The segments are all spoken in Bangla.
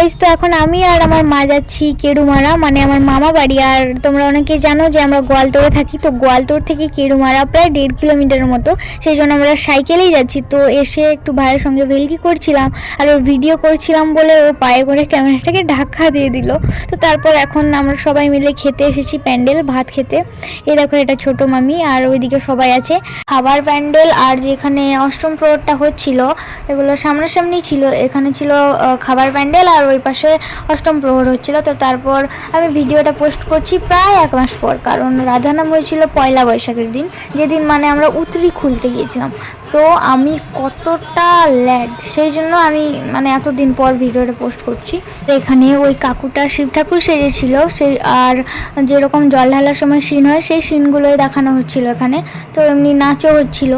গাইস, তো এখন আমি আর আমার মা যাচ্ছি কেড়ুমারা, মানে আমার মামা বাড়ি। আর তোমরা অনেকে জানো যে আমরা গোয়ালতোড়ে থাকি, তো গোয়ালতোড় থেকে কেড়ুমারা প্রায় 1.5 কিলোমিটারের মতো। সেই জন্য আমরা সাইকেলেই যাচ্ছি। তো এসে একটু ভাইয়ের সঙ্গে ভেলকি করছিলাম আর ওর ভিডিও করছিলাম বলে ও পায়ে করে ক্যামেরাটাকে ধাক্কা দিয়ে দিল। তো তারপর এখন আমরা সবাই মিলে খেতে এসেছি প্যান্ডেল, ভাত খেতে। এই দেখো, এটা ছোট মামি আর ওইদিকে সবাই আছে। খাবার প্যান্ডেল আর যেখানে অষ্টম প্রহরটা হচ্ছিল এগুলো সামনাসামনি ছিল। এখানে ছিল খাবার প্যান্ডেল আর ওই পাশে অষ্টম প্রহর হচ্ছিল। তো তারপর আমি ভিডিওটা পোস্ট করছি প্রায় 1 মাস পর, কারণ রাধানাম হয়েছিল পয়লা বৈশাখের দিন, যেদিন মানে আমরা উতরি খুলতে গিয়েছিলাম। তো আমি কতটা ল্যাড, সেই জন্য আমি মানে এতদিন পর ভিডিওটা পোস্ট করছি। এখানে ওই কাকুটা শিব ঠাকুর সেজেছিল, সেই আর যেরকম জল ঢালার সময় সিন হয় সেই সিনগুলোই দেখানো হচ্ছিল এখানে। তো এমনি নাচও হচ্ছিল।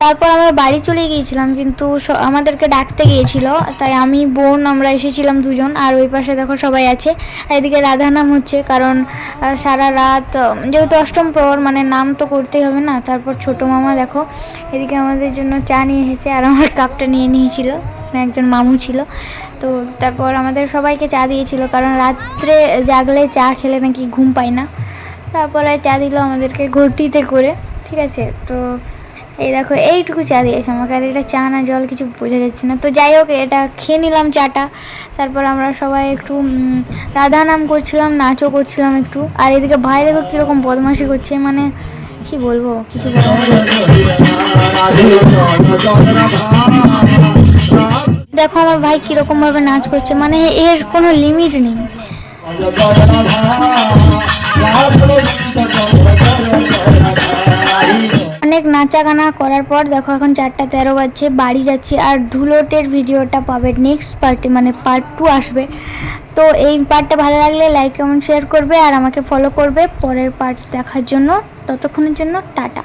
তারপর আমরা বাড়ি চলে গিয়েছিলাম, কিন্তু আমাদেরকে ডাকতে গিয়েছিল, তাই আমি বোন আমরা এসেছিলাম 2জন। আর ওই পাশে দেখো সবাই আছে। এদিকে রাধা নাম হচ্ছে, কারণ সারা রাত যেহেতু অষ্টম প্রহর, মানে নাম তো করতেই হবে না। তারপর ছোট মামা দেখো এদিকে আমাদের জন্য চা নিয়ে এসেছে, আর আমার কাপটা নিয়ে নিয়েছিল, একজন মামু ছিল। তো তারপর আমাদের সবাইকে চা দিয়েছিল, কারণ রাত্রে জাগলে চা খেলে নাকি ঘুম পায় না। তারপরে চা দিল আমাদেরকে ঘটিতে করে, ঠিক আছে। তো এই দেখো এইটুকু চা দিয়েছে আমাকে, আর এটা চা না জল কিছু বোঝা যাচ্ছে না। তো যাই হোক, এটা খেয়ে নিলাম চাটা। তারপর আমরা সবাই একটু রাধা নাম করছিলাম, নাচও করছিলাম একটু। আর এদিকে ভাই দেখো কীরকম বদমাশি করছে, মানে কি বলবো, কিছু দেখো আমার ভাই কীরকম ভাবে নাচ করছে, মানে এর কোনো লিমিট নেই। অনেক নাচা গানা করার পর দেখো এখন 4:13 বাজছে, বাড়ি যাচ্ছি। আর ধুলোটের ভিডিওটা পাবে নেক্সট পার্টে, মানে পার্ট 2 আসবে। তো এই পার্টটা ভালো লাগলে লাইক কমেন্ট শেয়ার করবে আর আমাকে ফলো করবে পরের পার্ট দেখার জন্য। ততক্ষণের জন্য টাটা।